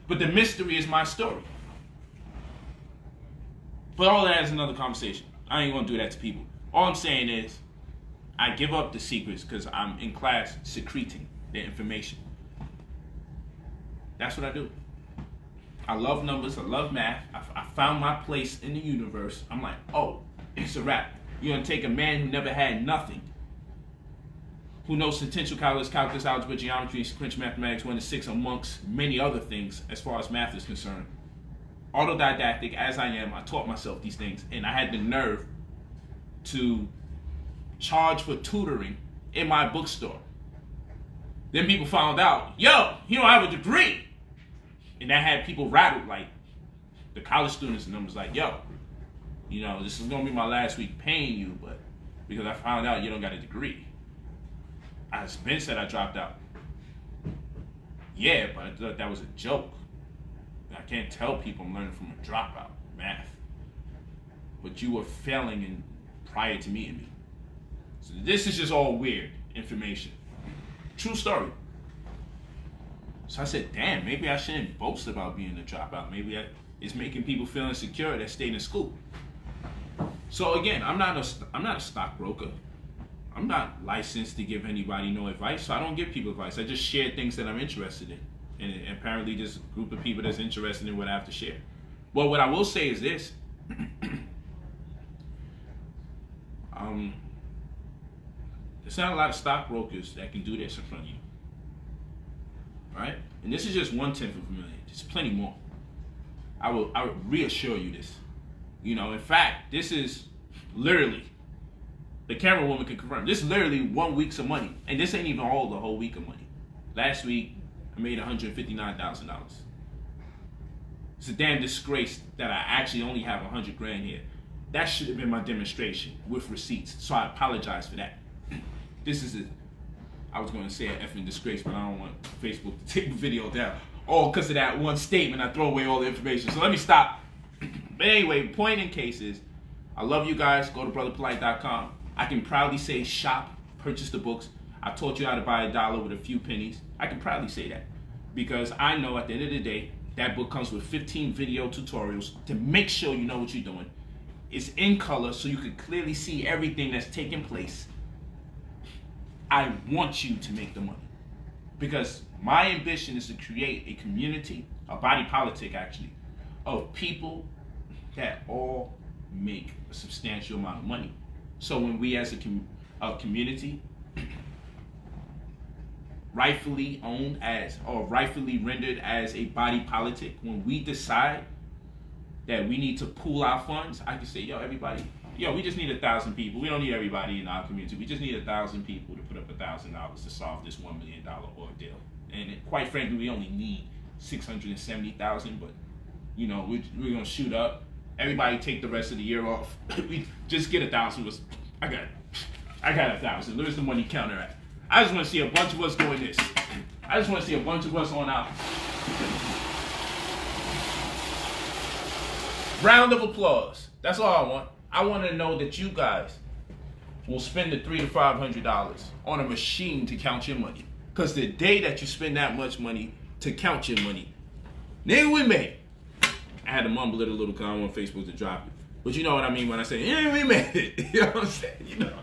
But the mystery is my story. But all that is another conversation. I ain't going to do that to people. All I'm saying is, I give up the secrets because I'm in class secreting the information. That's what I do. I love numbers. I love math. I found my place in the universe. I'm like, oh, it's a wrap. You're going to take a man who never had nothing, who knows potential calculus, algebra, geometry, sequential mathematics, 1 to 6 amongst many other things as far as math is concerned. Autodidactic as I am, I taught myself these things, and I had the nerve to charge for tutoring in my bookstore. Then people found out, yo, you don't have a degree. And that had people rattled, like the college students, and them was like, yo, you know, this is gonna be my last week paying you, but because I found out you don't got a degree. As Ben said, I dropped out. Yeah, but I thought that was a joke. I can't tell people I'm learning from a dropout, math. But you were failing in prior to meeting me. So this is just all weird information. True story. So I said, damn, maybe I shouldn't boast about being a dropout. Maybe it's making people feel insecure that stayed in school. So again, I'm not a stockbroker. I'm not licensed to give anybody no advice, so I don't give people advice. I just share things that I'm interested in. And apparently there's a group of people that's interested in what I have to share. Well, what I will say is this. There's not a lot of stockbrokers that can do this in front of you. Right? And this is just 1/10 of a million. There's plenty more. I will reassure you this. You know, in fact, this is literally, the camera woman can confirm, this is literally 1 week's of money. And this ain't even all the whole week of money. Last week, I made $159,000. It's a damn disgrace that I actually only have 100 grand here. That should have been my demonstration with receipts. So I apologize for that. This is I was going to say an effing disgrace, but I don't want Facebook to take the video down. All because of that one statement, I throw away all the information. So let me stop. But anyway, point in case is, I love you guys. Go to brotherpolight.com. I can proudly say shop, purchase the books. I taught you how to buy $1 with a few pennies. I can proudly say that. Because I know at the end of the day, that book comes with 15 video tutorials to make sure you know what you're doing. It's in color so you can clearly see everything that's taking place. I want you to make the money. Because my ambition is to create a community, a body politic actually, of people that all make a substantial amount of money. So when we as a community, rightfully owned as, or rightfully rendered as a body politic, when we decide that we need to pool our funds, I can say, yo, everybody, yo, we just need 1,000 people. We don't need everybody in our community. We just need 1,000 people to put up $1,000 to solve this $1 million ordeal. And quite frankly, we only need 670,000, but you know, we're gonna shoot up. Everybody take the rest of the year off. We just get 1,000. I got 1,000. Where's the money counter at? I just want to see a bunch of us doing this. I just want to see a bunch of us on out. Round of applause. That's all I want. I want to know that you guys will spend the $300 to $500 on a machine to count your money. Because the day that you spend that much money to count your money, nigga, we made it. I had to mumble it a little because I don't want Facebook to drop it. But you know what I mean when I say, yeah, we made it. You know what I'm saying? You know,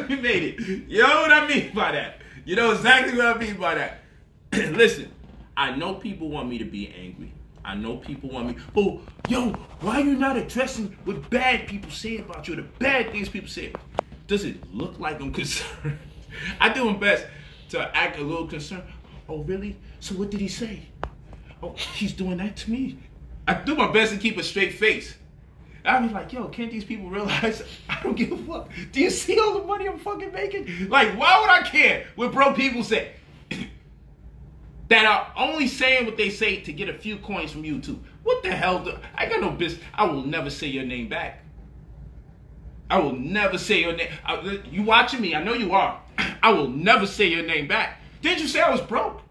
we made it. You know what I mean by that? You know exactly what I mean by that. Listen, I know people want me to be angry. I know people want me, oh, yo, why are you not addressing what bad people say about you, the bad things people say? Does it look like I'm concerned? I do my best to act a little concerned. Oh, really? So what did he say? Oh, he's doing that to me. I do my best to keep a straight face. I be like, yo, can't these people realize I don't give a fuck? Do you see all the money I'm fucking making? Like, why would I care what broke people say? That are only saying what they say to get a few coins from YouTube. What the hell? I got no business. I will never say your name back. I will never say your name. You watching me? I know you are. I will never say your name back. Didn't you say I was broke?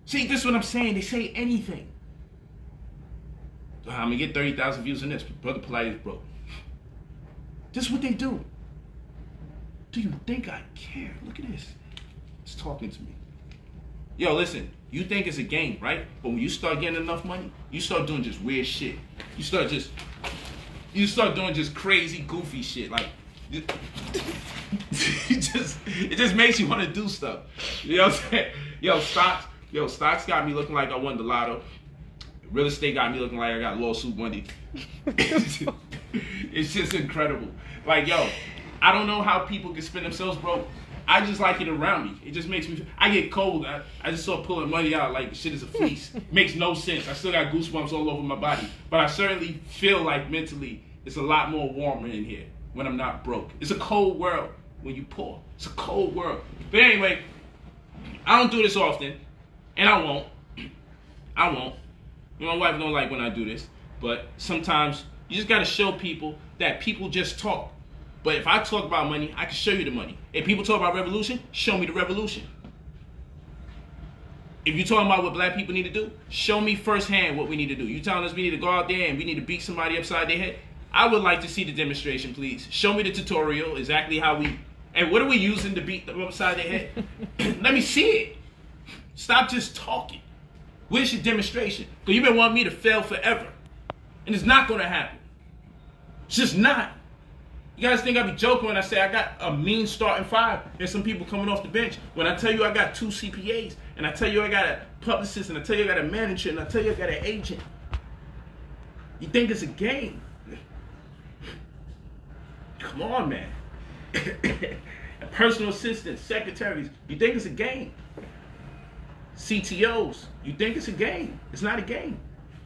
See, this is what I'm saying. They say anything. I'm gonna get 30,000 views on this. Brother Polight is broke. This is what they do. Do you think I care? Look at this. It's talking to me. Yo, listen. You think it's a game, right? But when you start getting enough money, you start doing just weird shit. You start doing just crazy, goofy shit. Like, it just makes you want to do stuff. You know what I'm saying? Stocks got me looking like I won the lotto. Real estate got me looking like I got lawsuit money. It's just incredible. Like, yo, I don't know how people can spend themselves broke. I just like it around me. It just makes me, I get cold. I just start pulling money out like shit is a fleece. Makes no sense. I still got goosebumps all over my body. But I certainly feel like mentally it's a lot more warmer in here when I'm not broke. It's a cold world. when you poor. It's a cold world. But anyway, I don't do this often, and I won't. My wife don't like when I do this, but sometimes you just gotta show people that people just talk. But if I talk about money, I can show you the money. If people talk about revolution, show me the revolution. If you're talking about what black people need to do, show me firsthand what we need to do. You telling us we need to go out there and we need to beat somebody upside their head? I would like to see the demonstration, please. Show me the tutorial, exactly how we, and what are we using to beat them upside their head? Let me see it. Stop just talking. Where's your demonstration? Because you've been wanting me to fail forever. And it's not going to happen. It's just not. You guys think I be joking when I say I got a mean starting five and some people coming off the bench. When I tell you I got 2 CPAs, and I tell you I got a publicist, and I tell you I got a manager, and I tell you I got an agent. You think it's a game? Come on, man. Personal assistants, secretaries, you think it's a game? CTOs, you think it's a game? It's not a game.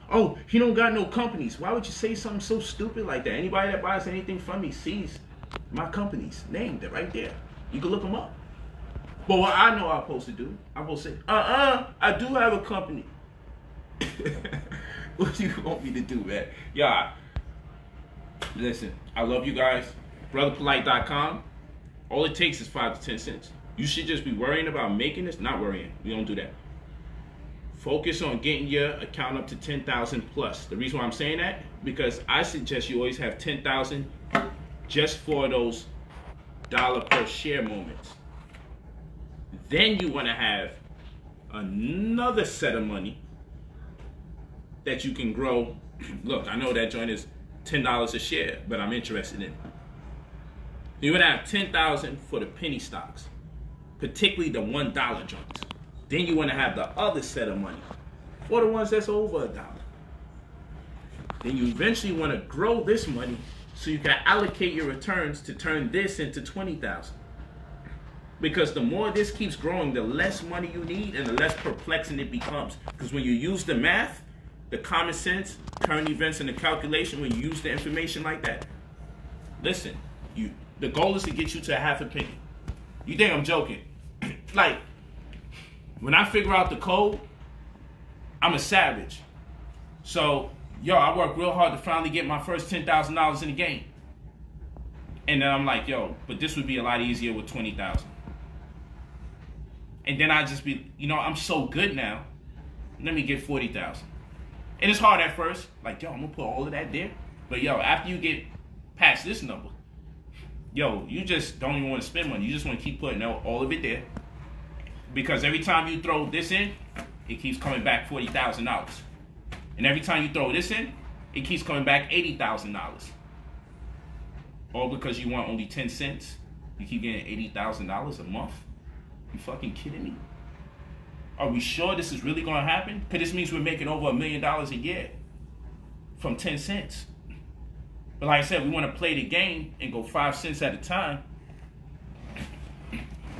Oh, he don't got no companies. Why would you say something so stupid like that? Anybody that buys anything from me sees my company's name. They're right there. You can look them up. But what I know I'm supposed to do, I'm supposed to say, I do have a company. What do you want me to do, man? Yeah. Listen, I love you guys. brotherpolight.com. All it takes is 5 to 10 cents. You should just be worrying about making this. Not worrying. We don't do that. Focus on getting your account up to 10,000 plus. The reason why I'm saying that, because I suggest you always have 10,000 just for those dollar per share moments. Then you want to have another set of money that you can grow. Look, I know that joint is $10 a share, but I'm interested in it. You want to have 10,000 for the penny stocks, particularly the $1 joints. Then you want to have the other set of money for the ones that's over $1. Then you eventually want to grow this money so you can allocate your returns to turn this into 20,000. Because the more this keeps growing, the less money you need and the less perplexing it becomes. Because when you use the math, the common sense, current events, and the calculation, when you use the information like that, listen, the goal is to get you to a half a penny. You think I'm joking? Like, when I figure out the code, I'm a savage. So, I work real hard to finally get my first $10,000 in the game. And then I'm like, but this would be a lot easier with 20,000. And then I just be, I'm so good now. Let me get 40,000. And it's hard at first. Like, I'm going to put all of that there. But, after you get past this number, you just don't even want to spend money. You just want to keep putting all of it there. Because every time you throw this in, it keeps coming back $40,000. And every time you throw this in, it keeps coming back $80,000. All because you want only 10 cents. You keep getting $80,000 a month. You fucking kidding me? Are we sure this is really going to happen? Because this means we're making over $1 million a year from 10 cents. But like I said, we want to play the game and go 5 cents at a time.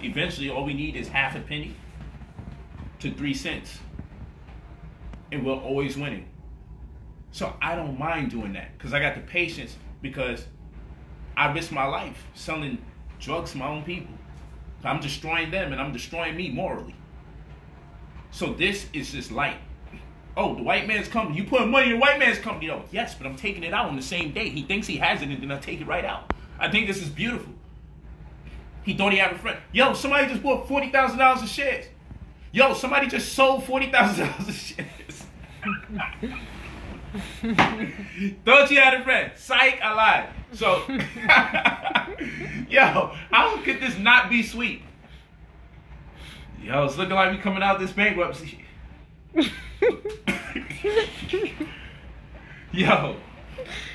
Eventually, all we need is half a penny to 3 cents. And we're always winning. So I don't mind doing that because I got the patience, because I risk my life selling drugs to my own people. I'm destroying them and I'm destroying me morally. So this is just light. Oh, the white man's company. You putting money in the white man's company, though. Yes, but I'm taking it out on the same day. He thinks he has it, and then I take it right out. I think this is beautiful. He thought he had a friend. Somebody just bought $40,000 of shares. Somebody just sold $40,000 of shares. Thought you had a friend. Psych, I lied. So, how could this not be sweet? It's looking like we coming out this bankruptcy.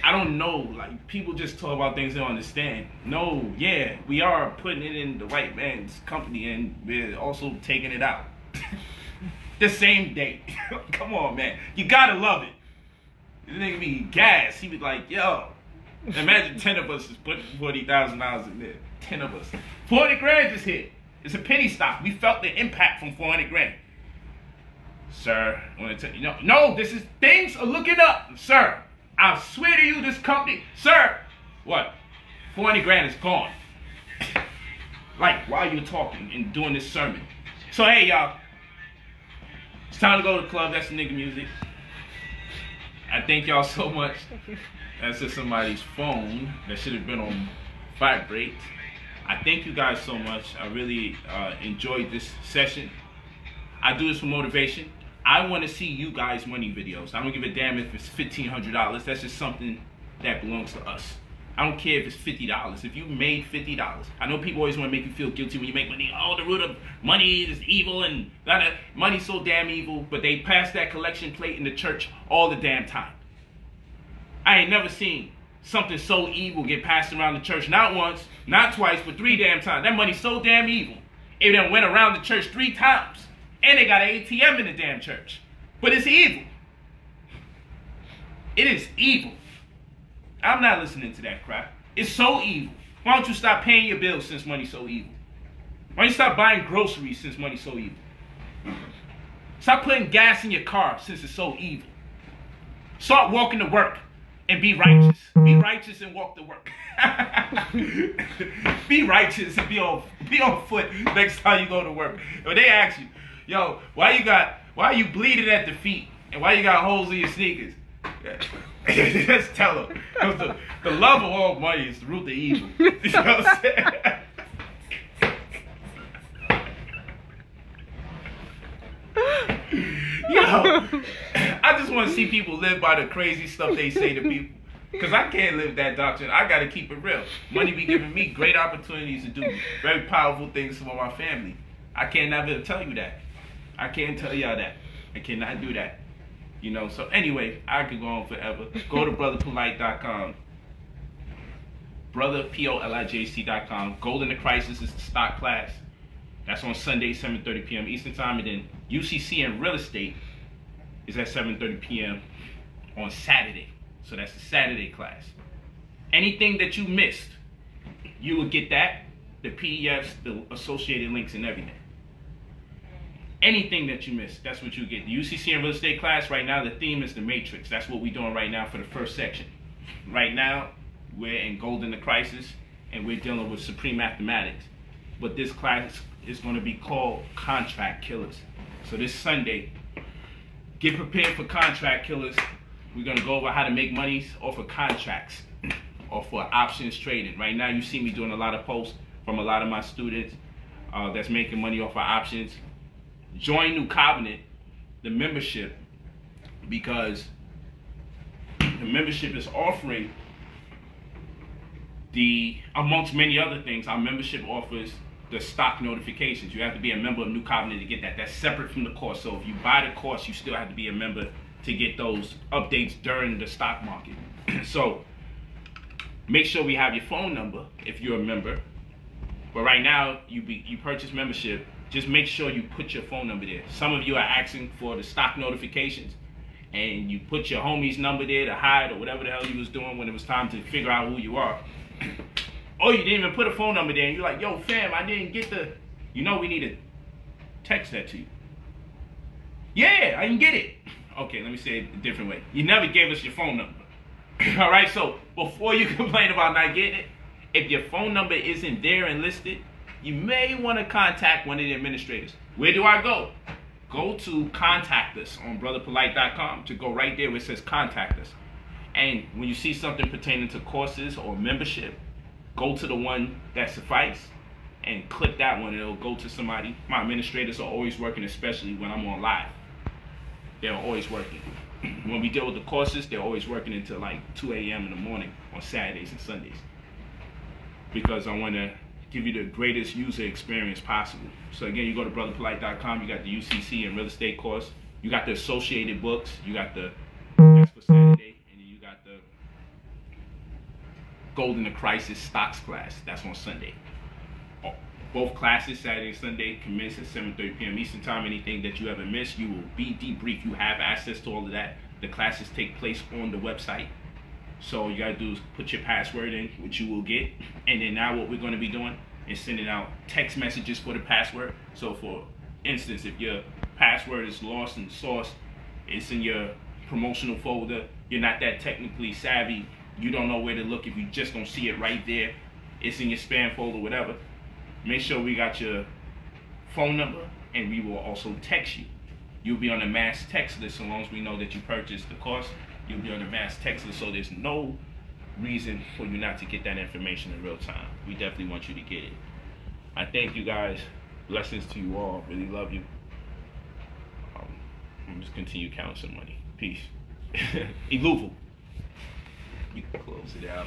I don't know. Like, people just talk about things they don't understand. No, we are putting it in the white man's company and we're also taking it out. The same day. Come on, man. You gotta love it. This nigga be gas. He be like, imagine 10 of us just putting $40,000 in there. 10 of us. 40 grand just hit. It's a penny stock. We felt the impact from 400 grand. Sir, I want to tell you, no, this is, things are looking up. Sir, I swear to you, this company, sir, what? 400 grand is gone. like while you're talking and doing this sermon. So hey y'all, it's time to go to the club. That's the nigga music. I thank y'all so much. That's just somebody's phone that should have been on vibrate. I thank you guys so much. I really enjoyed this session. I do this for motivation. I want to see you guys' money videos. I don't give a damn if it's $1,500. That's just something that belongs to us. I don't care if it's $50. If you made $50, I know people always want to make you feel guilty when you make money. Oh, the root of money is evil and that. Money's so damn evil, but they pass that collection plate in the church all the damn time. I ain't never seen something so evil get passed around the church. Not once, not twice, but 3 damn times. That money's so damn evil. It done went around the church 3 times. And they got an ATM in the damn church. But it's evil. It is evil. I'm not listening to that crap. It's so evil. Why don't you stop paying your bills since money's so evil? Why don't you stop buying groceries since money's so evil? Stop putting gas in your car since it's so evil. Start walking to work and be righteous. Be righteous and walk to work. Be righteous and be on foot next time you go to work. When they ask you, yo, why are you bleeding at the feet and why you got holes in your sneakers? Just tell them. Because the love of all money is the root of evil. You know what I'm saying? Yo, I just want to see people live by the crazy stuff they say to people. Because I can't live that doctrine. I got to keep it real. Money be giving me great opportunities to do very powerful things for my family. I can't never tell you that. I can't tell y'all that. I cannot do that. You know, so anyway, I could go on forever. Go to brotherpolight.com. brotherpolijc.com. Gold in the Crisis is the stock class. That's on Sunday, 7:30 p.m. Eastern Time. And then UCC and Real Estate is at 7:30 p.m. on Saturday. So that's the Saturday class. Anything that you missed, you will get that, the PDFs, the associated links and everything. Anything that you missed, that's what you get. The UCC and Real Estate class, right now, the theme is the Matrix. That's what we're doing right now for the first section. Right now, we're in Gold in the Crisis, and we're dealing with Supreme Mathematics. But this class is going to be called Contract Killers. So this Sunday, get prepared for Contract Killers. We're going to go over how to make money off of contracts or for options trading. Right now, you see me doing a lot of posts from a lot of my students that's making money off of options. Join New Covenant, the membership, because the membership is offering amongst many other things, our membership offers the stock notifications. You have to be a member of New Covenant to get that. That's separate from the course. So if you buy the course, you still have to be a member to get those updates during the stock market. So make sure we have your phone number if you're a member. But right now, you purchase membership. Just make sure you put your phone number there. Some of you are asking for the stock notifications, and you put your homie's number there to hide or whatever the hell you was doing when it was time to figure out who you are. Or you didn't even put a phone number there, and you're like, yo, fam, I didn't get the... You know we need to text that to you. Yeah, I didn't get it. Okay, let me say it a different way. You never gave us your phone number. All right, so before you complain about not getting it, if your phone number isn't there and listed, you may want to contact one of the administrators. Where do I go? Go to Contact Us on brotherpolight.com to go right there where it says Contact Us. And when you see something pertaining to courses or membership, go to the one that suffice and click that one. It'll go to somebody. My administrators are always working, especially when I'm on live. They're always working. When we deal with the courses, they're always working until like 2 a.m. in the morning on Saturdays and Sundays. Because I want to give you the greatest user experience possible. So again, you go to brotherpolight.com, you got the UCC and Real Estate course, you got the associated books, you got the, that's for Saturday, and then you got the Gold in the Crisis stocks class, that's on Sunday. Both classes, Saturday and Sunday, commence at 7:30 p.m. Eastern Time. Anything that you ever missed, you will be debriefed. You have access to all of that. The classes take place on the website. So you gotta do is put your password in, which you will get. And then now what we're gonna be doing is sending out text messages for the password. So for instance, if your password is lost in the source, it's in your promotional folder, you're not that technically savvy, you don't know where to look if you just don't see it right there, it's in your spam folder, whatever. Make sure we got your phone number, and we will also text you. You'll be on the mass text list so long as we know that you purchased the course. You'll be on the mass text list, so there's no reason for you not to get that information in real time. We definitely want you to get it. I thank you guys. Blessings to you all. Really love you. I'm just continue counting some money. Peace. Iluvu. You can close it out.